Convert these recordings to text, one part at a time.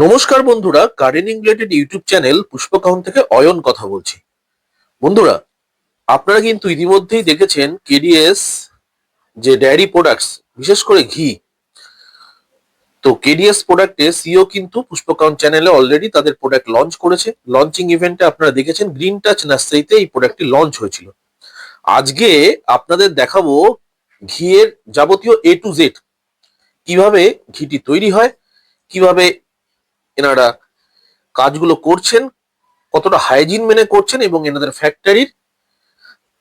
নমস্কার বন্ধুরা, gardening related YouTube channel পুষ্পকাহন থেকে অয়ন কথা বলছি। বন্ধুরা, আপনারা কিন্তু ইতিমধ্যেই দেখেছেন কেডিএস যে ডেয়ারি প্রোডাক্টস, বিশেষ করে ঘি। তো কেডিএস প্রোডাক্টে সিও কিন্তু পুষ্পকাহন চ্যানেলে অলরেডি তাদের প্রোডাক্ট লঞ্চ করেছে। লঞ্চিং ইভেন্টে আপনারা দেখেছেন গ্রিন টাচ নার্সারিতে এই প্রোডাক্টটি লঞ্চ হয়েছিল। আজকে আপনাদের দেখাবো ঘিয়ের যাবতীয় এ টু জেড, কিভাবে ঘিটি তৈরি হয়, কিভাবে এনারা কাজগুলো করছেন, কতটা হাইজিন মেনে করছেন এবং এনাদের ফ্যাক্টরির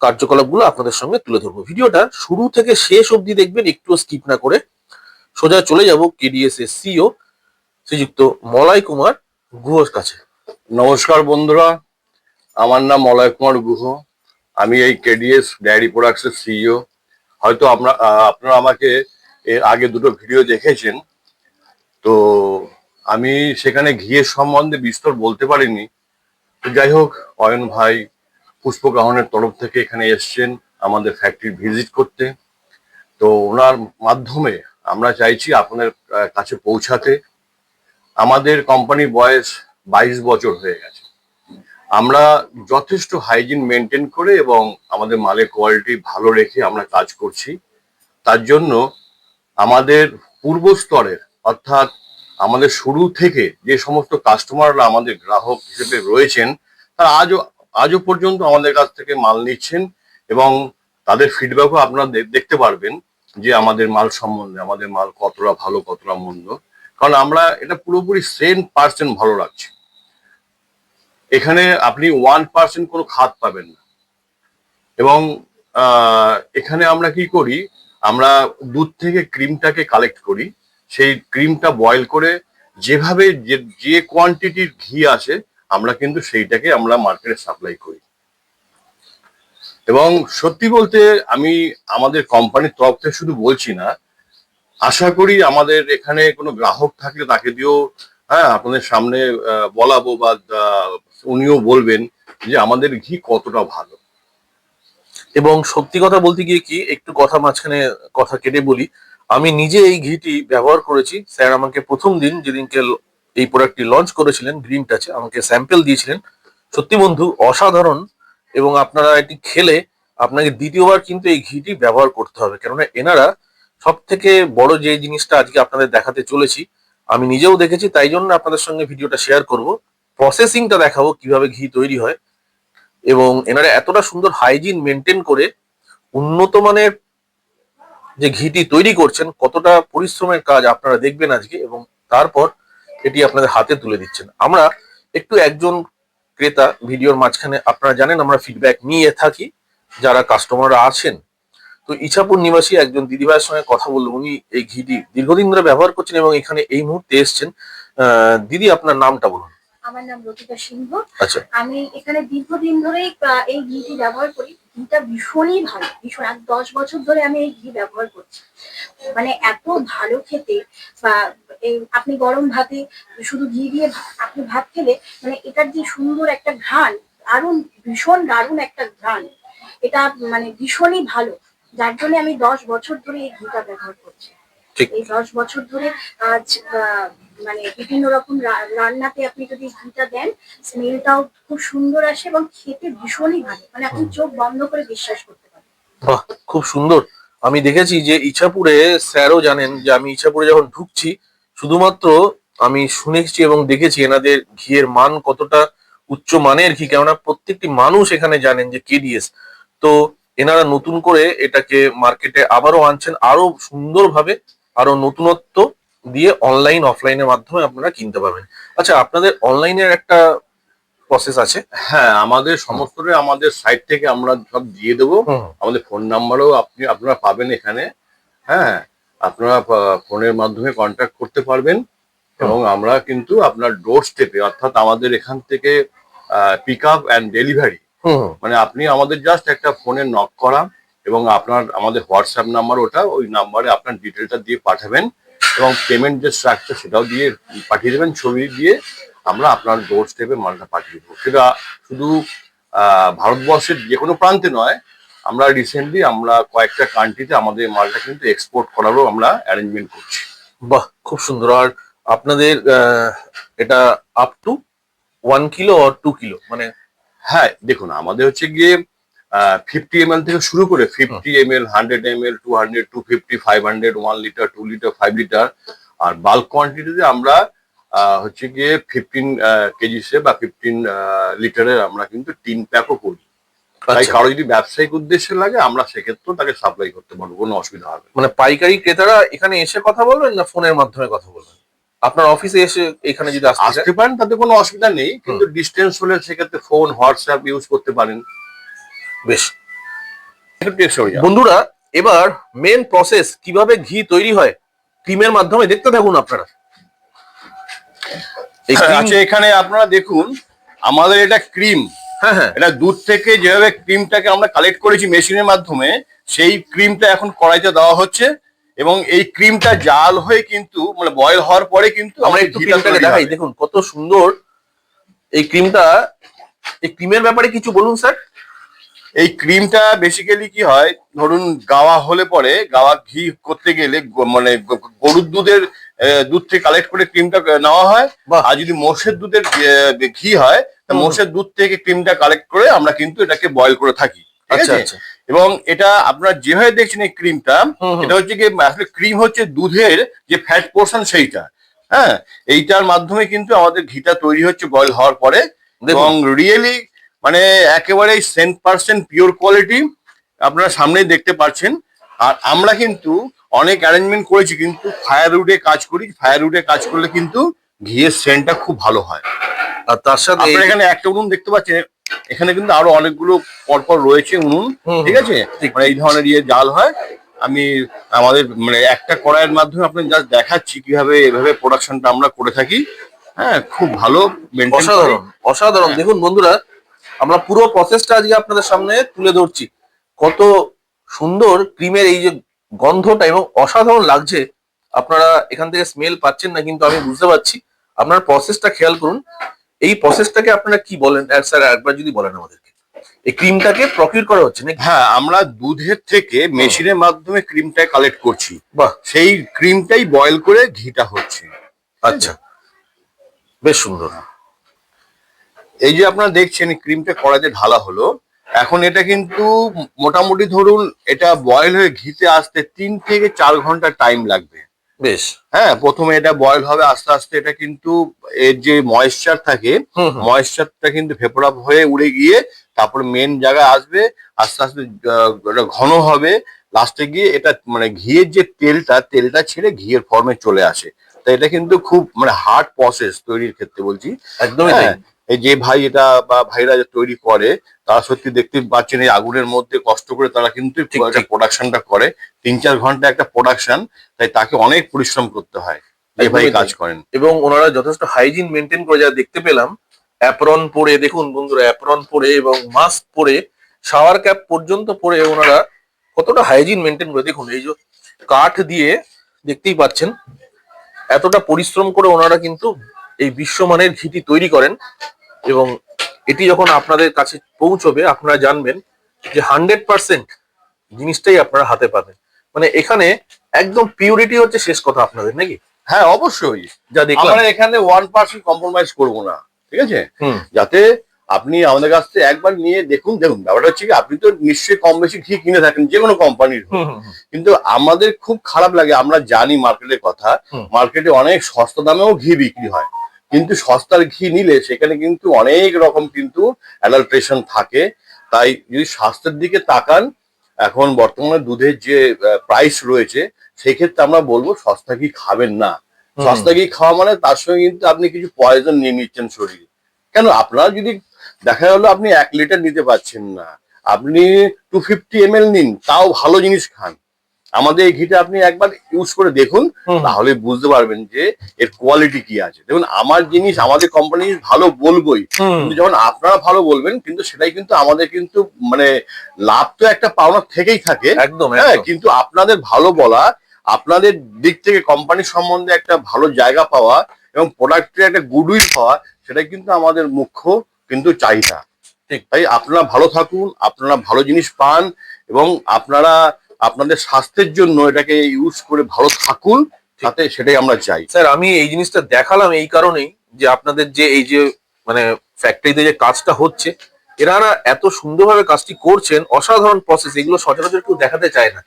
কার্যকলাপগুলো আপনাদের সঙ্গে তুলে ধরবো। ভিডিওটা শুরু থেকে শেষ অবধি দেখবেন, একটু স্কিপ না করে। সোজা চলে যাব কেডিএস এর সিও শ্রীযুক্ত মলয় কুমার গুহর কাছে। নমস্কার বন্ধুরা, আমার নাম মলয় কুমার গুহ। আমি এই কেডিএস ডেয়ারি প্রোডাক্টসের সিইও। হয়তো আপনারা আমাকে এর আগে দুটো ভিডিও দেখেছেন। তো আমি সেখানে ঘিয়ের সম্বন্ধে বিস্তর বলতে পারিনি। তো যাই হোক, অয়ন ভাই পুষ্পকাহনের তরফ থেকে এখানে এসছেন আমাদের ফ্যাক্টরি ভিজিট করতে। তো ওনার মাধ্যমে আমরা চাইছি আপনাদের কাছে পৌঁছাতে। আমাদের কোম্পানির বয়স 22 বছর হয়ে গেছে। আমরা যথেষ্ট হাইজিন মেনটেন করে এবং আমাদের মালের কোয়ালিটি ভালো রেখে আমরা কাজ করছি। তার জন্য আমাদের পূর্ব স্তরের, অর্থাৎ আমাদের শুরু থেকে যে সমস্ত কাস্টমাররা আমাদের গ্রাহক হিসেবে রয়েছেন, তারা আজও পর্যন্ত আমাদের কাছ থেকে মাল নিচ্ছেন এবং তাদের ফিডব্যাকও আপনারা দেখতে পারবেন যে আমাদের মাল সম্বন্ধে, আমাদের মাল কতটা ভালো কতটা মন্দ। কারণ আমরা এটা পুরোপুরি 100% ভালো রাখছি। এখানে আপনি 1% কোনো খাদ পাবেন না। এবং এখানে আমরা কি করি, আমরা দুধ থেকে ক্রিমটাকে কালেক্ট করি। সেই ক্রিমটা বয়েল করে যেভাবে যে কোয়ান্টিটির ঘি আসে, আমরা কিন্তু সেইটাকে আমরা মার্কেটে সাপ্লাই করি। এবং সত্যি বলতে আমি আমাদের কোম্পানির তরফ থেকে শুধু বলছি না, আশা করি আমাদের এখানে কোনো গ্রাহক থাকলে তাকে দিয়েও আপনাদের সামনে বলাবো, বা উনিও বলবেন যে আমাদের ঘি কতটা ভালো। এবং সত্যি কথা বলতে গিয়ে কি, একটু কথা মাঝখানে কথা কেটে বলি, আমি নিজে এই ঘিটি ব্যবহার করেছি। স্যার আমাকে প্রথম দিন যেদিনকে এই প্রোডাক্টটি লঞ্চ করেছিলেন গ্রিন টাচে, আমাকে স্যাম্পল দিয়েছিলেন। সত্যি বন্ধু, অসাধারণ। এবং আপনারা এটি খেলে আপনাকে দ্বিতীয়বার কিন্তু এই ঘিটি ব্যবহার করতে হবে, কেননা এনারা সব থেকে বড় যে জিনিসটা আজকে আপনাদের দেখাতে চলেছি, আমি নিজেও দেখেছি, তাই জন্য আপনাদের সঙ্গে ভিডিওটা শেয়ার করব। প্রসেসিংটা দেখাবো কিভাবে ঘি তৈরি হয়, এবং এনারা এতটা সুন্দর হাইজিন মেনটেন করে উন্নত মানের যে ঘিটি তৈরি করছেন, কতটা পরিশ্রমের কাজ আপনারা দেখবেন আজকে, এবং তারপর এটি আপনাদের হাতে তুলে দিচ্ছেন। আমরা একটু একজন ক্রেতা ভিডিওর মাঝখানে, আপনারা জানেন আমরা ফিডব্যাক নিয়ে থাকি যারা কাস্টমাররা আছেন। তো ইছাপুর নিবাসী একজন দিদিভাইয়ের সঙ্গে কথা বললো, উনি এই ঘিটি দীর্ঘদিন ধরে ব্যবহার করছেন এবং এখানে এই মুহূর্তে এসছেন। দিদি, আপনার নামটা বলুন। আমার নাম রচিতা সিংহ। আচ্ছা। আমি এখানে দীর্ঘদিন ধরেই এই ঘিটি ব্যবহার করি। ঘিটা ভীষণই ভালো, ভীষণ। 10 বছর ধরে আমি এই ঘি ব্যবহার করছি। মানে এত ভালো খেতে, বা আপনি গরম ভাতে শুধু ঘি দিয়ে আপনি ভাত খেলে, মানে এটার যে সুন্দর একটা ঘ্রাণ, দারুণ, ভীষণ দারুণ একটা ঘ্রাণ। এটা মানে ভীষণই ভালো, যার জন্য আমি 10 বছর ধরে এই ঘিটা ব্যবহার করছি। এই 10 বছর ধরে আজ মানে বিভিন্ন রকম রান্নাতে আপনি যদি ঘিটা দেন, স্মেলটাও খুব সুন্দর আসে এবং খেতে ভীষণই ভালো। মানে আপনি চোখ বন্ধ করে বিশ্বাস করতে পারেন। বাহ, খুব সুন্দর। আমি দেখেছি যে ইছাপুরে, স্যারও জানেন যে আমি ইছাপুরে যখন ঢুকছি, শুধুমাত্র আমি শুনেছি এবং দেখেছি এনাদের ঘিয়ের মান কতটা উচ্চ মানের ঘি, কেননা প্রত্যেকটি মানুষ এখানে জানেন যে কেডিএস। তো এনারা নতুন করে এটাকে মার্কেটে আবারও আনছেন, আরো সুন্দরভাবে, আরো নতুনত্ব দিয়ে অনলাইন অফলাইনের মাধ্যমে আপনারা কিনতে পারবেন। আচ্ছা, আপনাদের অনলাইনের একটা প্রসেস আছে? হ্যাঁ, আমাদের সমস্তটাই আমাদের সাইট থেকে আমরা সব দিয়ে দেবো। আমাদের ফোন নাম্বারও আপনারা পাবেন এখানে। হ্যাঁ, আপনারা ফোনের মাধ্যমে কন্ট্যাক্ট করতে পারবেন এবং আমরা কিন্তু আপনার ডোর স্টেপে, অর্থাৎ আমাদের এখান থেকে পিক আপ অ্যান্ড ডেলিভারি, মানে আপনি আমাদের জাস্ট একটা ফোনে নক করা এবং আমাদের হোয়াটসঅ্যাপ নাম্বার, ওই নাম্বারে আপনার ডিটেলটা দিয়ে পাঠাবেন এবং পেমেন্ট যে স্ট্রাকচার সেটাও দিয়ে পাঠিয়ে দেবেন, ছবি দিয়ে আমরা আপনার ডোর স্টেপে মালটা পাঠিয়ে দেবো। সেটা শুধু ভারতবর্ষের যে কোনো প্রান্তে নয়, আমরা রিসেন্টলি কয়েকটা কান্ট্রিতে আমাদের মালটা কিন্তু এক্সপোর্ট করারও আমরা অ্যারেঞ্জমেন্ট করছি। বাহ, খুব সুন্দর। আর আপনাদের এটা আপ টু 1 কিলো আর 2 কিলো মানে? হ্যাঁ দেখুন, আমাদের হচ্ছে গিয়ে 50 ml থেকে শুরু করে 50 ml, 100 ml, 200, 250, 500, 1 litre, 2 litre, 5 litre. আর বাল্ক কোয়ান্টিটিতে আমরা হচ্ছে গিয়ে 15 কেজিসে বা 15 লিটারের আমরা কিন্তু টিন প্যাকও করি। তাই আচ্ছা, কারো যদি ব্যবসায়িক উদ্দেশ্যে লাগে আমরা সেক্ষেত্রেও তাকে সাপ্লাই করতে পারবো, কোনো অসুবিধা হবে না। মানে পাইকারি ক্রেতারা এখানে এসে কথা বলবেন না ফোনের মাধ্যমে কথা বলবেন? আপনার অফিসে এসে এখানে যদি আসতে চায়? আসতে পারেন, তাতে কোনো অসুবিধা নেই, কিন্তু ডিস্টেন্স হলে সেক্ষেত্রে ফোন, হোয়াটসঅ্যাপ ইউজ করতে পারেন। বেশ। একটু টেস্ট হয়ে যাবে। বন্ধুরা, এবার মেন প্রসেস কিভাবে ঘি তৈরি হয় ক্রিমের মাধ্যমে দেখতে থাকুন আপনারা। এই ক্রিম, আচ্ছা, এখানে আপনারা দেখুন আমাদের এটা ক্রিম। হ্যাঁ হ্যাঁ, এটা দুধ থেকে যেভাবে ক্রিমটাকে আমরা কালেক্ট করেছি মেশিনের মাধ্যমে, সেই ক্রিমটা এখন কড়াইতে দেওয়া হচ্ছে এবং এই ক্রিমটা জাল হয়ে কিন্তু মানে বয়েল হওয়ার পরে কিন্তু আমরা আমাদের একটু ঘিটা ক্রিমটাকে তৈরি দেখাই। হবে। দেখুন কত সুন্দর এই ক্রিমটা। এই ক্রিমের ব্যাপারে কিছু বলুন স্যার। এই ক্রিমটা বেসিক্যালি কি হয়, ধরুন গাওয়া হলে পরে গাওয়া ঘি করতে গেলে মানে গরুর দুধের দুধ থেকে কালেক্ট করে ক্রিমটা নেওয়া হয়। বাহ। আর যদি মোষের দুধের ঘি হয়, তা মোষের দুধ থেকে ক্রিমটা কালেক্ট করে আমরা কিন্তু এটাকে বয়েল করে থাকি, ঠিক আচ্ছা আছে? আচ্ছা, এবং এটা আপনারা যেভাবে দেখছেন এই ক্রিমটা, হুম, হুম। এটা হচ্ছে কি আসলে ক্রিম হচ্ছে দুধের যে ফ্যাট পোর্শন সেইটা। হ্যাঁ, এইটার মাধ্যমে কিন্তু আমাদের ঘিটা তৈরি হচ্ছে বয়েল হওয়ার পরে। এবং দেখুন, রিয়েলি মানে একেবারে 100% পিওর কোয়ালিটি আপনারা সামনেই দেখতে পাচ্ছেন। আর আমরা কিন্তু অনেক অ্যারেঞ্জমেন্ট করেছি, কিন্তু ফায়ারউডে কাজ করি। ফায়ারউডে কাজ করলে কিন্তু ঘিয়ের সেন্টটা খুব ভালো হয়। আর তার সাথে আপনারা এখানে একটা উনুন দেখতে পাচ্ছেন, এখানে কিন্তু আরো অনেকগুলো পরপর রয়েছে উনুন, হুম, ঠিক আছে? ঠিক, মানে এই ধরনের জাল হয়। আমি আমাদের মানে একটা কড়াইয়ের মাধ্যমে আপনাদের জাস্ট দেখাচ্ছি কিভাবে এভাবে প্রোডাকশনটা আমরা করে থাকি। হ্যাঁ, খুব ভালো মেনটেন করি। অসাধারণ অসাধারণ। হ্যাঁ। দেখুন বন্ধুরা, আমরা পুরো প্রসেসটা আজকে আপনাদের সামনে তুলে ধরছি। কত সুন্দর ক্রিমের এই যে গন্ধটা, এবং অসাধারণ লাগছে। আপনারা এখান থেকে স্মেল পাচ্ছেন না, কিন্তু আমি বুঝতে পারছি। আপনার প্রসেসটা খেয়াল করুন। এই প্রসেসটাকে আপনারা কি বলেন স্যার, একবার যদি বলেন আমাদেরকে। এই ক্রিমটাকে প্রকিউর করা হচ্ছে নাকি? হ্যাঁ, আমরা দুধের থেকে মেশিনের মাধ্যমে ক্রিমটা কালেক্ট করছি। বাহ, সেই ক্রিমটাই বয়েল করে ঘিটা হচ্ছে। আচ্ছা, বেশ সুন্দর। এই যে আপনারা দেখছেন ক্রিমটা কড়াইতে ঢালা হলো, এখন এটা কিন্তু মোটামুটি ধরুন এটা বয়েল হয়ে ঘিতে আসতে 3 থেকে 4 ঘন্টা টাইম লাগবে। বেশ। হ্যাঁ, প্রথমে এটা বয়েল হবে, আস্তে আস্তে এটা কিন্তু এর যে ময়েশ্চার থাকে, হুম হুম, ময়েশ্চারটা কিন্তু ভেপর আপ হয়ে উড়ে গিয়ে তারপর মেন জায়গায় আসবে। আস্তে আস্তে এটা ঘন হবে, লাস্টে গিয়ে এটা মানে ঘিয়ের যে তেলটা ছেড়ে ঘিয়ের ফর্মে চলে আসে। তো এটা কিন্তু খুব মানে হার্ড প্রসেস তৈরির ক্ষেত্রে বলছি। একদমই তাই। হ্যাঁ, এই যে ভাই এটা বা ভাইরা যে তৈরি করে, তারা সত্যি দেখতে পাচ্ছেন এই আগুনের মধ্যে কষ্ট করে তারা কিন্তু ঠিক, ঠিক। প্রোডাকশনটা করে। 3-4 ঘন্টা একটা প্রোডাকশন, তাই তাকে অনেক পরিশ্রম করতে হয় যে ভাই একদমই কাজ তাই। করেন। এবং ওনারা যথেষ্ট হাইজিন মেনটেন করে, যা দেখতে পেলাম। অ্যাপ্রন পরে, দেখুন বন্ধুরা, অ্যাপ্রন পরে এবং মাস্ক পরে, শাওয়ার ক্যাপ পর্যন্ত পরে ওনারা কতটা হাইজিন মেনটেন করে। দেখুন এই যে কাঠ দিয়ে, দেখতেই পাচ্ছেন এতটা পরিশ্রম করে ওনারা কিন্তু এই বিশ্বমানের ঘিটি তৈরি করেন। এবং এটি যখন আপনাদের কাছে পৌঁছবে, আপনারা জানবেন যে 100% জিনিসটাই আপনারা হাতে পাবেন। মানে এখানে একদম পিউরিটি হচ্ছে শেষ কথা আপনাদের, নাকি? হ্যাঁ, অবশ্যই। যা দেখলাম। আমরা এখানে 1% কম্প্রোমাইজ করবো না, ঠিক আছে? হুম, যাতে আপনি আমাদের কাছ থেকে একবার নিয়ে দেখুন। ব্যাপারটা হচ্ছে কি, আপনি তো নিশ্চয়ই কম বেশি ঘি কিনে থাকেন যে কোনো কোম্পানির, হুম, হুম, হুম, কিন্তু আমাদের খুব খারাপ লাগে, আমরা জানি মার্কেটের কথা, হুম। মার্কেটে অনেক সস্তা দামেও ঘি বিক্রি হয়, কিন্তু সস্তার ঘি নিলে সেখানে কিন্তু অনেক রকম কিন্তু অ্যাডাল্ট্রেশন থাকে। তাই যদি স্বাস্থ্যের দিকে তাকান, এখন বর্তমানে দুধের যে প্রাইস রয়েছে, সেক্ষেত্রে আমরা বলবো সস্তা ঘি খাবেন না। হুম। সস্তা ঘি খাওয়া মানে তার সঙ্গে কিন্তু আপনি কিছু পয়জন নিয়ে নিচ্ছেন শরীরে। কেন, আপনার যদি দেখা গেলো আপনি 1 লিটার নিতে পারছেন না, আপনি 250 ml নিন, তাও ভালো জিনিস খান। আমাদের এই ঘিটা আপনি একবার ইউজ করে দেখুন, হুম। তাহলে বুঝতে পারবেন যে এর কোয়ালিটি কি আছে। দেখুন, আমার জিনিস আমাদের কোম্পানি ভালো বলবোই, হুম। কিন্তু যখন আপনারা ভালো বলবেন, কিন্তু সেটাই কিন্তু আমাদের কিন্তু মানে লাভ তো একটা পাওনা থেকেই থাকে। একদম হ্যাঁ, একদম। কিন্তু আপনাদের ভালো বলা, আপনাদের দিক থেকে কোম্পানির সম্বন্ধে একটা ভালো জায়গা পাওয়া এবং প্রোডাক্টের একটা গুডউইল পাওয়া, সেটাই কিন্তু আমাদের মুখ্য কিন্তু চাহিদা। ঠিক। তাই আপনারা ভালো থাকুন, আপনারা ভালো জিনিস পান এবং আপনারা আপনাদের স্বাস্থ্যের জন্য এটাকে ইউজ করে ভালো থাকুন। তাতে সেটাই আমরা চাই। স্যার আমি এই জিনিসটা দেখালাম এই কারণেই যে আপনাদের যে এই যে মানে ফ্যাক্টরিতে যে কাজটা হচ্ছে, এনারা এত সুন্দরভাবে কাজটি করছেন, অসাধারণ প্রসেস, এগুলো সচরাচর কেউ দেখাতে চায় না।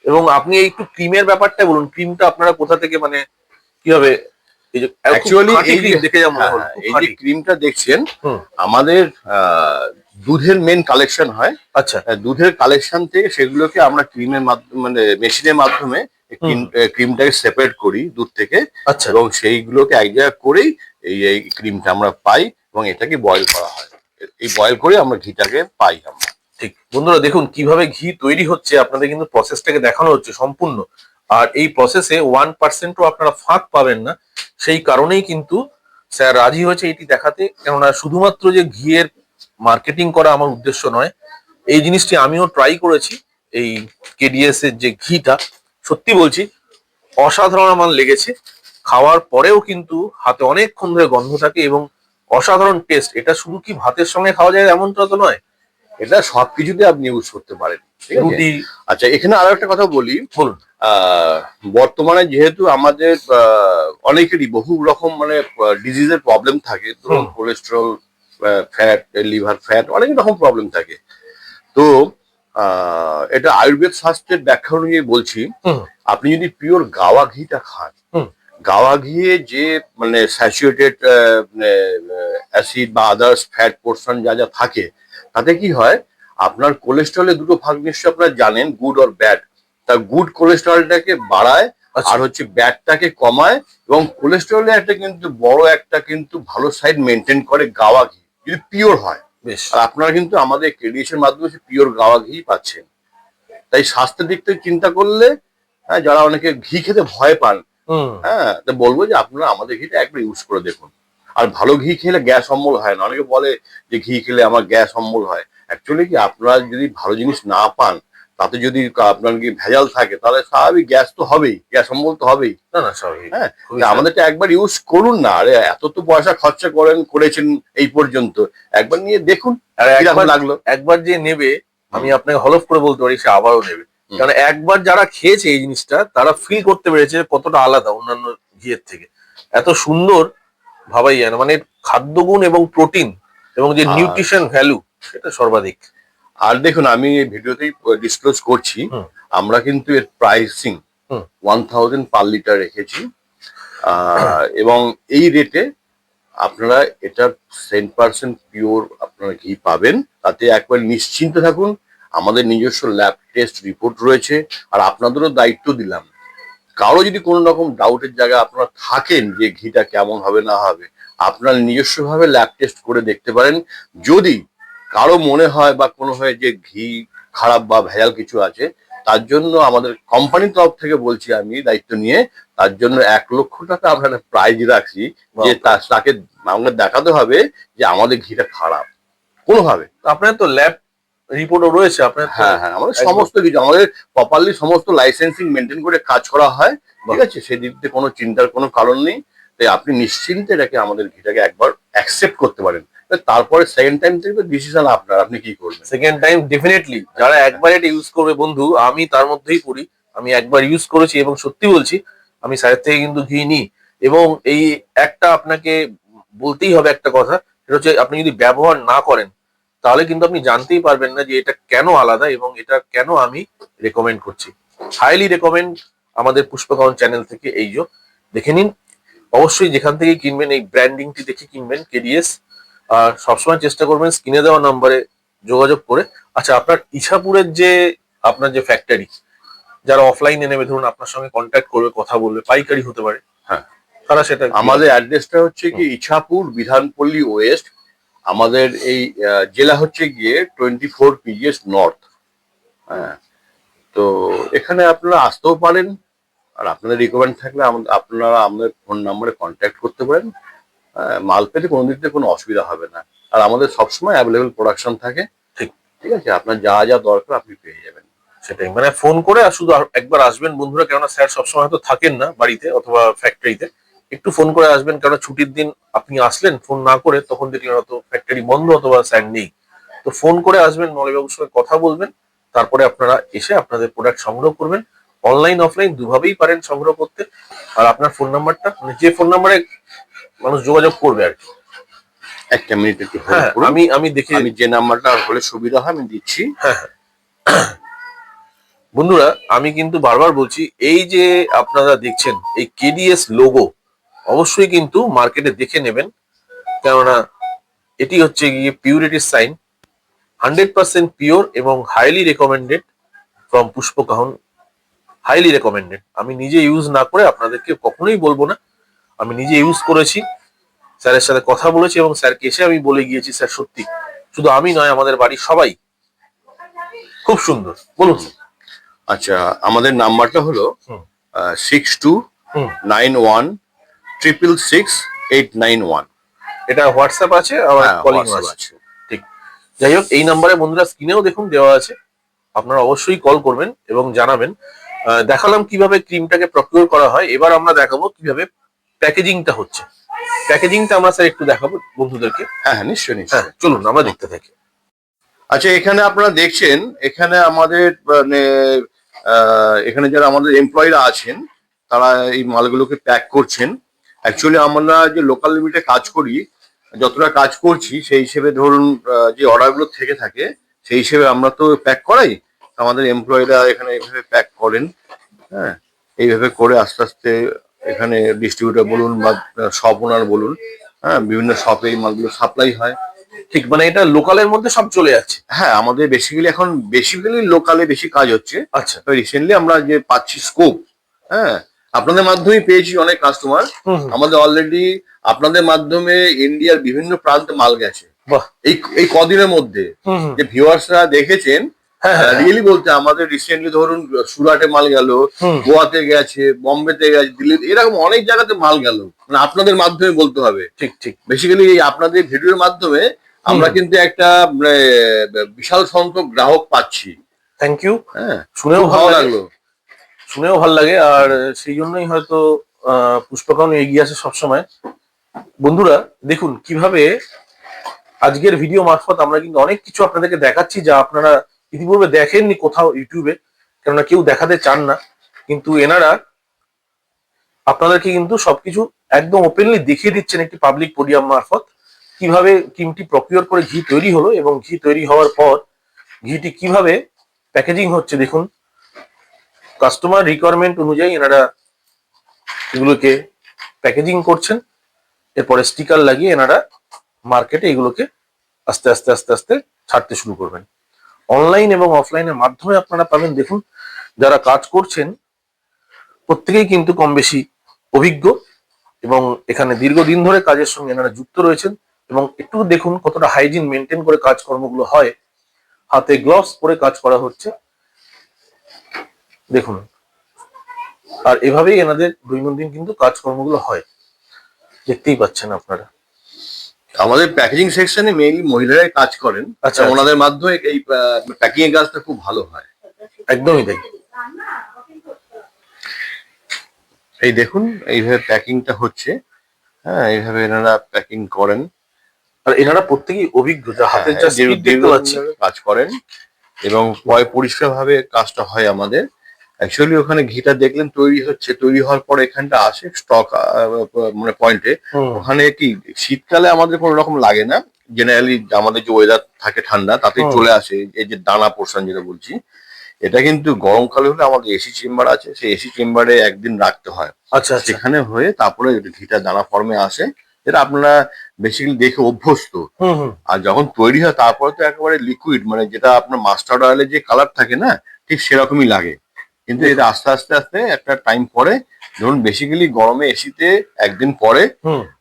এবং আপনি একটু ক্রিমের ব্যাপারটা বলুন, ক্রিমটা আপনারা কোথা থেকে মানে কিভাবে এই যে অ্যাকচুয়ালি এই যে দেখে যা মনে হলো হ্যাঁ, খুব এই যে খাঁটি। ক্রিমটা দেখছেন হুম, আমাদের দুধের মেন কালেকশন হয়। আচ্ছা। দুধের কালেকশন থেকে সেগুলোকে আমরা ক্রিমের মাধ্যমে মানে মেশিনের মাধ্যমে হুম, ক্রিমটাকে সেপারেট করি দুধ থেকে, আচ্ছা। এবং সেইগুলোকে এক জায়গায় করেই এই ক্রিমটা আমরা পাই, এবং এটাকে বয়েল করা হয়। এই বয়েল করে আমরা ঘিটাকে পাই আমরা। ঠিক বন্ধুরা, দেখুন কিভাবে ঘি তৈরি হচ্ছে, আপনাদের কিন্তু প্রসেসটাকে দেখানো হচ্ছে সম্পূর্ণ। আর এই প্রসেসে 1%ও আপনারা ফাঁক পাবেন না। সেই কারণেই কিন্তু স্যার রাজি হয়েছে এটি দেখাতে, কেননা শুধুমাত্র যে ঘিয়ের মার্কেটিং করা আমার উদ্দেশ্য নয়, এই জিনিসটি আমিও ট্রাই করেছি। এই কেডিএস এর যে ঘিটা, সত্যি বলছি অসাধারণ আমার লেগেছে। খাওয়ার পরেও কিন্তু হাতে অনেকক্ষণ ধরে গন্ধ থাকে এবং অসাধারণ টেস্ট। এটা শুধু কি ভাতের সঙ্গে খাওয়া যায় এমনটা তো নয়, এটা সবকিছুতে আপনি ইউজ করতে পারেন, ঠিক আছে? রুটি। আচ্ছা, এখানে আরো একটা কথা বলি। বলুন। আহ, বর্তমানে যেহেতু আমাদের অনেকেরই বহু রকম মানে ডিজিজের প্রবলেম থাকে, ধরুন হুম। কোলেস্টেরল, ফ্যাট, লিভার ফ্যাট, অনেক রকম প্রবলেম থাকে। তো এটা আয়ুর্বেদ শাস্ত্রের ব্যাখ্যা অনুযায়ী বলছি, হুম, আপনি যদি পিওর গাওয়া ঘিটা খান, হুম, গাওয়া ঘিয়ে যে মানে স্যাচুরেটেড অ্যাসিড বা আদার্স ফ্যাট পোর্শন যা যা থাকে, তাতে কি হয়, আপনার কোলেস্টেরলের দুটো ভাগ নিশ্চয়ই আপনারা জানেন, গুড আর ব্যাড। তা গুড কোলেস্টেরলটাকে বাড়ায়, আচ্ছা। আর হচ্ছে ব্যাডটাকে কমায়, এবং কোলেস্টেরলের একটা কিন্তু বড় একটা কিন্তু ভালো সাইড মেনটেন করে গাওয়া ঘি, যদি পিওর হয়। বেশ। আর আপনারা কিন্তু আমাদের কেডিএসের মাধ্যমে পিওর গাওয়া ঘি পাচ্ছেন। তাই স্বাস্থ্যের দিক থেকে চিন্তা করলে, হ্যাঁ, যারা অনেকে ঘি খেতে ভয় পান, হুম, হ্যাঁ, তো বলবো যে আপনারা আমাদের ঘিটা একবার ইউজ করে দেখুন। আর ভালো ঘি খেলে গ্যাস অম্বল হয় না। অনেকে বলে যে ঘি খেলে আমার গ্যাস অম্বল হয়। অ্যাকচুয়ালি কি, আপনারা যদি ভালো জিনিস না পান, তাতে যদি আপনার কি ভেজাল থাকে, তাহলে স্বাভাবিক গ্যাস তো হবেই, গ্যাস অম্বল তো হবেই। না না স্বাভাবিক। হ্যাঁ, খুবই তা আমাদেরটা একবার ইউজ করুন না। আরে এত তো পয়সা খরচা করেছেন এই পর্যন্ত, একবার নিয়ে দেখুন আর কিরকম একবার লাগলো। একবার যে নেবে, আমি আপনাকে হলফ করে বলতে পারি সে আবারও নেবে। হুম। কারণ একবার যারা খেয়েছে এই জিনিসটা, তারা ফিল করতে পেরেছে কতটা আলাদা অন্যান্য ঘিয়ের থেকে। এত সুন্দর ভাবাই যায় না, মানে খাদ্যগুণ এবং প্রোটিন এবং যে আর নিউট্রিশন ভ্যালু, সেটা সর্বাধিক। আর দেখুন, আমি এই ভিডিওতেই ডিসক্লোজ করছি, হুম, আমরা কিন্তু এর প্রাইসিং হুম, 1000 পার লিটার রেখেছি। এবং এই রেটে আপনারা এটা 10% পিওর আপনারা ঘি পাবেন। তাতে একবার নিশ্চিন্ত থাকুন, আমাদের নিজস্ব ল্যাব টেস্ট রিপোর্ট রয়েছে। আর আপনাদেরও দায়িত্ব দিলাম, কারো যদি কোনো রকম ডাউটের জায়গায় আপনারা থাকেন যে ঘিটা কেমন হবে না হবে, আপনারা নিজস্বভাবে ল্যাব টেস্ট করে দেখতে পারেন। যদি কারো মনে হয় বা কোনো হয় যে ঘি খারাপ বা ভেজাল কিছু আছে, তার জন্য আমাদের কোম্পানির তরফ থেকে বলছি, আমি দায়িত্ব নিয়ে, তার জন্য 1,00,000 টাকা আমরা প্রাইজ রাখছি, যে তাকে আমাদের দেখাতে হবে যে আমাদের ঘিটা খারাপ কোনোভাবে। আপনার তো ল্যাব রিপোর্টও রয়েছে আপনার তো। হ্যাঁ, হ্যাঁ, আমাদের সমস্ত কিছু, আমাদের প্রপারলি সমস্ত লাইসেন্সিং মেনটেন করে কাজ করা হয়, ঠিক আছে? সেদিক থেকে কোনো চিন্তার কোনো কারণ নেই। তাই আপনি নিশ্চিন্তে এটাকে আমাদের ঘিটাকে একবার অ্যাকসেপ্ট করতে পারেন। তারপরে সেকেন্ড টাইম থেকে তো ডিসিশন আপনার, আপনি কি করবেন। সেকেন্ড টাইম ডেফিনেটলি যারা একবার এটা ইউজ করবে বন্ধু, আমি তার মধ্যেই পড়ি। আমি একবার ইউজ করেছি এবং সত্যি বলছি আমি স্যারের থেকে কিন্তু ঘি নিই। এবং এই একটা আপনাকে বলতেই হবে একটা কথা, সেটা হচ্ছে আপনি যদি ব্যবহার না করেন তাহলে কিন্তু আপনি জানতেই পারবেন না যে এটা কেন আলাদা এবং এটা কেন আমি রেকমেন্ড করছি। হাইলি রেকমেন্ড আমাদের পুষ্পকরণ চ্যানেল থেকে। এই যে দেখে নিন, অবশ্যই যেখান থেকে কিনবেন এই ব্র্যান্ডিংটি দেখে কিনবেন কেডিএস। আর সবসময় চেষ্টা করবেন স্ক্রিনে দেওয়া নাম্বারে যোগাযোগ করে। আচ্ছা, আপনার ইছাপুরের যে আপনার যে ফ্যাক্টরি, যারা অফলাইনে নেবে, ধরুন আপনার সঙ্গে কন্ট্যাক্ট করবে, কথা বলবে, পাইকারি হতে পারে, হ্যাঁ, তারা সেটা আমাদের অ্যাড্রেসটা হচ্ছে কি ইছাপুর বিধানপল্লী ওয়েস্ট। আমাদের এই জেলা হচ্ছে গিয়ে 24 পিজিএস নর্থ। হ্যাঁ, তো এখানে আপনারা আসতেও পারেন। আর আপনাদের রিকোয়ারমেন্ট থাকলে আপনারা আমাদের ফোন নাম্বারে কন্ট্যাক্ট করতে পারেন। মাল পেতে কোনো দিক থেকে কোনো অসুবিধা হবে না। আর আমাদের সবসময় অ্যাভেলেবেল প্রোডাকশন থাকে। ঠিক। ঠিক আছে, আপনার যা যা দরকার আপনি পেয়ে যাবেন। সেটাই, মানে ফোন করে আর শুধু একবার আসবেন বন্ধুরা, কেননা স্যার সবসময় হয়তো থাকেন না বাড়িতে অথবা ফ্যাক্টরিতে। একটু ফোন করে আসবেন, কারণ ছুটির দিন আপনি আসলেন ফোন না করে, তখন দেখলেন হয়তো ফ্যাক্টরি বন্ধ অথবা স্যার নেই। তো ফোন করে আসবেন, মলয়বাবুর সঙ্গে কথা বলবেন, তারপরে আপনারা এসে আপনাদের প্রোডাক্ট সংগ্রহ করবেন। অনলাইন অফলাইন দুভাবেই পারেন সংগ্রহ করতে। আর আপনার ফোন নাম্বারটা, মানে যে ফোন নাম্বারে মানুষ যোগাযোগ করবে আর কি। একটা মিনিট একটু hold হ্যাঁ, করুন। আমি দেখে আমি যে নাম্বারটা হলে সুবিধা হয় আমি দিচ্ছি। হ্যাঁ বন্ধুরা, আমি কিন্তু বারবার বলছি, এই যে আপনারা দেখছেন এই কেডিএস লোগো অবশ্যই কিন্তু মার্কেটে দেখে নেবেন, কেননা এটি হচ্ছে গিয়ে পিউরিটির সাইন, 100% পিওর এবং হাইলি রেকমেন্ডেড ফ্রম পুষ্পকাহন, হাইলি রেকমেন্ডেড। আমি নিজে ইউজ না করে আপনাদেরকে কখনোই বলবো না, আমি নিজে ইউজ করেছি, স্যারের সাথে কথা বলেছি এবং স্যারকে এসে আমি বলে গিয়েছি, স্যার সত্যি, শুধু আমি নয় আমাদের বাড়ির সবাই খুব সুন্দর। বলুন। আচ্ছা, আমাদের নাম্বারটা হলো হুম। 6291666891। এটা হোয়াটসঅ্যাপ আছে, আবার হ্যাঁ, কলিং WhatsApp আছে। ঠিক। যাই হোক, এই নাম্বারে বন্ধুরা স্ক্রিনেও দেখুন দেওয়া আছে, আপনারা অবশ্যই কল করবেন এবং জানাবেন। দেখালাম কিভাবে ক্রিমটাকে প্রকিউর করা হয়, এবার আমরা দেখাবো কিভাবে প্যাকেজিংটা হচ্ছে। প্যাকেজিংটা আমরা স্যার একটু দেখাবো বন্ধুদেরকে। হ্যাঁ হ্যাঁ, নিশ্চয়ই হ্যাঁ, নিশ্চয়ই। চলুন আমরা দেখতে থাকি। আচ্ছা, এখানে আপনারা দেখছেন, এখানে আমাদের মানে এখানে যারা আমাদের এমপ্লয়িরা আছেন তারা এই মালগুলোকে প্যাক করছেন। অ্যাকচুয়ালি আমরা যে লোকাল লিমিটে কাজ করি, যতটা কাজ করছি সেই হিসেবে ধরুন যে অর্ডারগুলো থেকে থাকে সেই হিসেবে আমরা তো প্যাক করাই, আমাদের এমপ্লয়িরা এখানে এইভাবে প্যাক করেন। হ্যাঁ, এইভাবে করে আস্তে আস্তে এখানে ডিস্ট্রিবিউটর বলুন বা শপ ওনার বলুন, হ্যাঁ, বিভিন্ন শপে এই মালগুলো সাপ্লাই হয়। ঠিক, মানে এটা লোকালের মধ্যে সব চলে যাচ্ছে। হ্যাঁ, আমাদের বেসিক্যালি লোকালে বেশি কাজ হচ্ছে। আচ্ছা। রিসেন্টলি আমরা যে পাচ্ছি স্কোপ, হ্যাঁ, আপনাদের মাধ্যমেই পেয়েছি অনেক কাস্টমার। হুম, আমাদের অলরেডি আপনাদের মাধ্যমে ইন্ডিয়ার বিভিন্ন প্রান্তে মাল গেছে বাহ। এই কদিনের মধ্যে। হুম, হুম। যে ভিউয়ার্সরা দেখেছেন, হ্যাঁ, হ্যাঁ, রিয়েলি বলতে আমাদের রিসেন্টলি ধরুন সুরাটে মাল গেল, হুম। গোয়াতে গেছে, বোম্বেতে গেছে, দিল্লি, এরকম অনেক জায়গাতে মাল গেল, মানে আপনাদের মাধ্যমে বলতে হবে। ঠিক ঠিক। বেসিক্যালি এই আপনাদের ভিডিওর মাধ্যমে আমরা কিন্তু একটা মানে বিশাল সংখ্যক গ্রাহক পাচ্ছি। Thank you. হ্যাঁ, শুনেও খুব ভালো ভালো লাগলো, লাগলো। শুনেও ভালো লাগে। আর সেই জন্যই হয়তো পুষ্পকাহন এগিয়ে আসে সবসময়। বন্ধুরা দেখুন কিভাবে আজকের ভিডিও মারফত আমরা কিন্তু অনেক কিছু আপনাদেরকে দেখাচ্ছি যা আপনারা ইতিপূর্বে দেখেননি কোথাও ইউটিউবে, কেননা কেউ দেখাতে চান না। কিন্তু এনারা আপনাদেরকে কিন্তু সবকিছু একদম ওপেনলি দেখিয়ে দিচ্ছেন একটি পাবলিক পোডিয়াম মারফত, কিভাবে ক্রিমটি প্রকিউর করে ঘি তৈরি হলো এবং ঘি তৈরি হওয়ার পর ঘিটি কিভাবে প্যাকেজিং হচ্ছে। দেখুন, কাস্টমার রিকোয়ারমেন্ট অনুযায়ী এনারা এগুলোকে প্যাকেজিং করছেন, এরপরে স্টিকার লাগিয়ে এনারা মার্কেটে এগুলোকে আস্তে আস্তে আস্তে আস্তে ছাড়তে শুরু করবেন। অনলাইন এবং অফলাইনের মাধ্যমে আপনারা পাবেন। দেখুন, যারা কাজ করছেন প্রত্যেকেই কিন্তু কম বেশি অভিজ্ঞ এবং এখানে দীর্ঘদিন ধরে কাজের সঙ্গে এনারা যুক্ত রয়েছেন। এবং একটু দেখুন কতটা হাইজিন মেনটেন করে কাজকর্মগুলো হয়, হাতে গ্লাভস পরে কাজ করা হচ্ছে দেখুন। আর এভাবেই এনাদের দৈনন্দিন কিন্তু কাজকর্মগুলো হয়, দেখতেই পাচ্ছেন আপনারা। আমাদের প্যাকেজিং সেকশনে মেইনলি মহিলারাই কাজ করেন। আচ্ছা, ওনাদের মাধ্যমে এই প্যাকিং এর কাজটা খুব ভালো হয়। একদমই তাই। এই দেখুন এইভাবে প্যাকিংটা হচ্ছে। হ্যাঁ, এইভাবে এনারা প্যাকিং করেন। আর এনারা প্রত্যেকেই অভিজ্ঞ, যা হাতের যা স্পিড দেখতে পাচ্ছি। কাজ করেন এবং পরিষ্কার ভাবে কাজটা হয় আমাদের। অ্যাকচুয়ালি ওখানে ঘিটা দেখলেন তৈরি হচ্ছে, তৈরি হওয়ার পর এখানটা আসে স্টক মানে পয়েন্টে। ওখানে কি শীতকালে আমাদের কোনো রকম লাগে না, জেনারেলি আমাদের যে ওয়েদার থাকে ঠান্ডা তাতে চলে আসে। এই যে দানা পোর্শন যেটা বলছি, এটা কিন্তু গরমকালে হলে আমাদের এসি চেম্বার আছে, সেই এসি চেম্বারে একদিন রাখতে হয়। আচ্ছা আচ্ছা। সেখানে হয়ে তারপরে ঘিটা দানা ফর্মে আসে, যেটা আপনারা বেসিক্যালি দেখে অভ্যস্ত। হুম হুম। আর যখন তৈরি হয় তারপরে তো একেবারে লিকুইড, মানে যেটা আপনার মাস্টার্ড অয়েলের যে কালার থাকে না, ঠিক সেরকমই লাগে। কিন্তু এটা আস্তে আস্তে আস্তে একটা টাইম পরে, ধরুন বেসিক্যালি গরমে এসিতে একদিন পরে,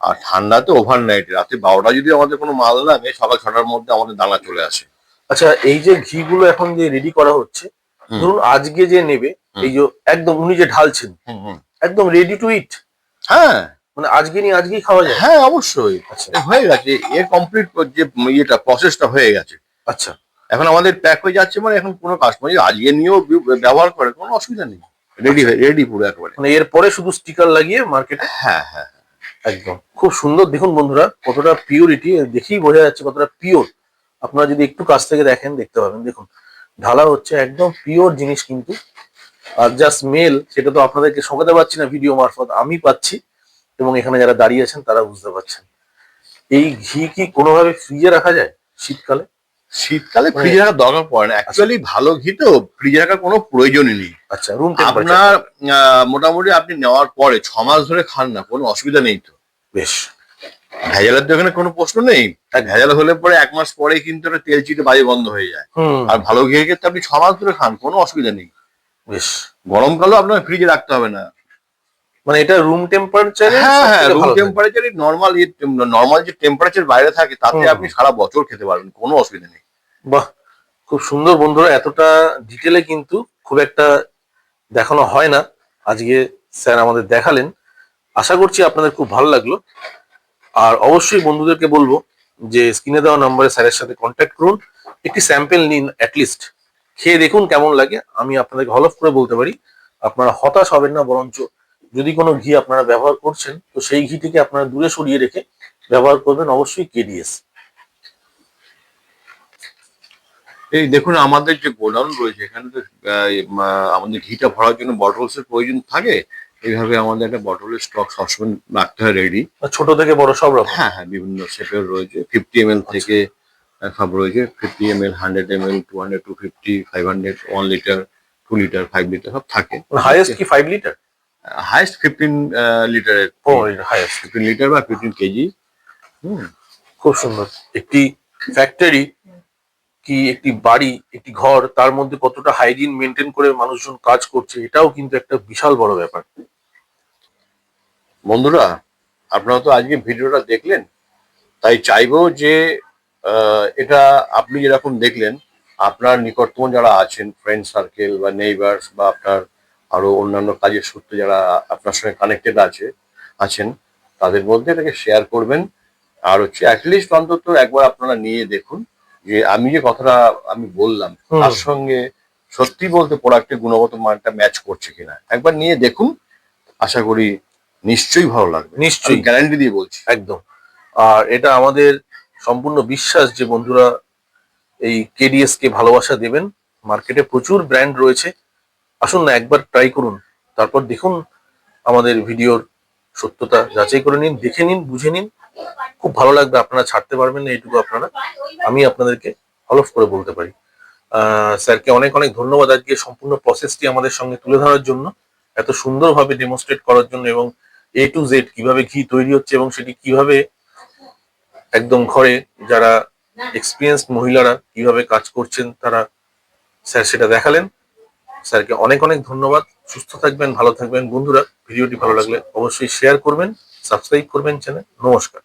আর ঠান্ডাতে ওভারনাইট রাতে 12টা যদি আমাদের কোনো মাল নামে, সকাল 6টার মধ্যে আমাদের দানা চলে আসে। আচ্ছা, এই যে ঘিগুলো এখন যে রেডি করা হচ্ছে, ধরুন আজকে যে নেবে, এই যে একদম উনি যে ঢালছেন একদম রেডি টু ইট। হ্যাঁ, মানে আজকে নিয়ে আজকেই খাওয়া যায়? হ্যাঁ অবশ্যই। আচ্ছা হয়ে গেছে, এর কমপ্লিট যে ইয়েটা প্রসেসটা হয়ে গেছে। আচ্ছা। এখন আমাদের প্যাক হয়ে যাচ্ছে, মানে এখন কোনো কাস্টমার যদি আজকে নিয়েও ব্যবহার করে কোনো অসুবিধা নেই, রেডি পুরো একেবারে। মানে এরপরে শুধু স্টিকার লাগিয়ে মার্কেটে। হ্যাঁ হ্যাঁ, একদম খুব সুন্দর। দেখুন বন্ধুরা কতটা পিওরিটি, দেখেই বোঝা যাচ্ছে কতটা পিওর। আপনারা যদি একটু কাছ থেকে দেখেন দেখতে পাবেন। দেখুন ঢালা হচ্ছে, একদম পিওর জিনিস কিন্তু। আর যা স্মেল সেটা তো আপনাদেরকে শোকাতে পারছি না ভিডিও মারফত, আমি পাচ্ছি এবং এখানে যারা দাঁড়িয়ে আছেন তারা বুঝতে পারছেন। এই ঘি কি কোনোভাবে ফ্রিজে রাখা যায় শীতকালে? শীতকালে ফ্রিজে রাখার দরকার পড়ে না, অ্যাকচুয়ালি ভালো ঘি তো ফ্রিজে রাখার কোনো প্রয়োজনই নেই। আচ্ছা, রুম টেম্পারেচার? আপনার মোটামুটি আপনি নেওয়ার পরে 6 মাস ধরে খান না, কোনো অসুবিধা নেই তো। বেশ। ভেজালের তো এখানে কোনো প্রশ্ন নেই। ভেজাল হলে পরে 1 মাস পরেই কিন্তু একটা তেল চিটে বাজে বন্ধ হয়ে যায়। আর ভালো ঘিয়ের ক্ষেত্রে আপনি 6 মাস ধরে খান, কোনো অসুবিধা নেই। বেশ। গরমকালেও আপনার ফ্রিজে রাখতে হবে না। মানে এটা রুম টেম্পারেচারে? হ্যাঁ হ্যাঁ, রুম টেম্পারেচারই নর্মাল যে টেম্পারেচার বাইরে থাকে তাতে আপনি সারা বছর খেতে পারবেন, কোনো অসুবিধা নেই। বাহ, খুব সুন্দর বন্ধুরা। এতটা ডিটেলে কিন্তু খুব একটা দেখানো হয় না, আজকে স্যার আমাদের দেখালেন। আশা করছি আপনাদের খুব ভালো লাগলো। আর অবশ্যই বন্ধুদেরকে বলবো যে স্ক্রিনে দেওয়া নম্বরে স্যারের সাথে কন্ট্যাক্ট করুন, একটি স্যাম্পেল নিন, অ্যাটলিস্ট খেয়ে দেখুন কেমন লাগে। আমি আপনাদেরকে হলফ করে বলতে পারি আপনারা হতাশ হবেন না, বরঞ্চ যদি কোনো ঘি আপনারা ব্যবহার করছেন তো সেই ঘিটিকে আপনারা দূরে সরিয়ে রেখে ব্যবহার করবেন অবশ্যই কেডিএস। এই দেখুন আমাদের যে গোডাউন রয়েছে এখানে তো আমাদের ঘিটা ভরার জন্য বটলস এর প্রয়োজন থাকে। এইভাবে আমাদের একটা বটলের স্টক সবসময় রাখতে হয় রেডি। ছোট থেকে বড় সব রকম? হ্যাঁ হ্যাঁ, বিভিন্ন শেপের রয়েছে, 50 ml থেকে সব রয়েছে। 50 ml, 100 ml, 200, 250, 500, 1 litre, 2 litre, 5 litre সব থাকে। হাইয়েস্ট কি 5 লিটার? হাইয়েস্ট 15 লিটারের। ও, হাইয়েস্ট 15 লিটার বা 15 কেজি। খুব সুন্দর। একটি ফ্যাক্টরি কি একটি বাড়ি, একটি ঘর, তার মধ্যে কতটা হাইজিন মেনটেন করে মানুষজন কাজ করছে, এটাও কিন্তু একটা বিশাল বড় ব্যাপার। বন্ধুরা, আপনারা তো আজকে ভিডিওটা দেখলেন, তাই চাইবো যে এটা আপনি যেরকম দেখলেন আপনার নিকটতম যারা আছেন, ফ্রেন্ড সার্কেল বা নেইবার্স বা আপনার আরো অন্যান্য কাজের সূত্রে যারা আপনার সঙ্গে কানেক্টেড আছেন তাদের মধ্যে এটাকে শেয়ার করবেন। আর হচ্ছে অ্যাটলিস্ট অন্তত একবার আপনারা নিয়ে দেখুন যে আমি যে কথাটা আমি বললাম তার সঙ্গে সত্যি বলতে প্রোডাক্টের গুণগত মানটা ম্যাচ করছে কিনা একবার নিয়ে দেখুন। আশা করি নিশ্চয়ই ভালো লাগবে, নিশ্চয়ই, গ্যারান্টি দিয়ে বলছি একদম। আর এটা আমাদের সম্পূর্ণ বিশ্বাস যে বন্ধুরা এই কেডিএস কে ভালোবাসা দেবেন। মার্কেটে প্রচুর ব্র্যান্ড রয়েছে, আসুন না একবার ট্রাই করুন, তারপর দেখুন আমাদের ভিডিওর সত্যতা যাচাই করে নিন, দেখে নিন, বুঝে নিন, খুব ভালো লাগবে। আপনারা ছাড়তে পারবেন না, এইটুকু আপনারা আমি আপনাদেরকে হলফ করে বলতে পারি। স্যারকে অনেক অনেক ধন্যবাদ আজকে সম্পূর্ণ প্রসেসটি আমাদের সঙ্গে তুলে ধরার জন্য, এত সুন্দরভাবে ডেমনস্ট্রেট করার জন্য, এবং A to Z কিভাবে ঘি তৈরি হচ্ছে এবং সেটি কিভাবে একদম ঘরে যারা এক্সপিরিয়েন্সড মহিলারা কিভাবে কাজ করছেন তারা স্যার সেটা দেখালেন। স্যারকে অনেক অনেক ধন্যবাদ। সুস্থ থাকবেন, ভালো থাকবেন বন্ধুরা। ভিডিওটি ভালো লাগলে অবশ্যই শেয়ার করবেন, সাবস্ক্রাইব করবেন চ্যানেল। নমস্কার।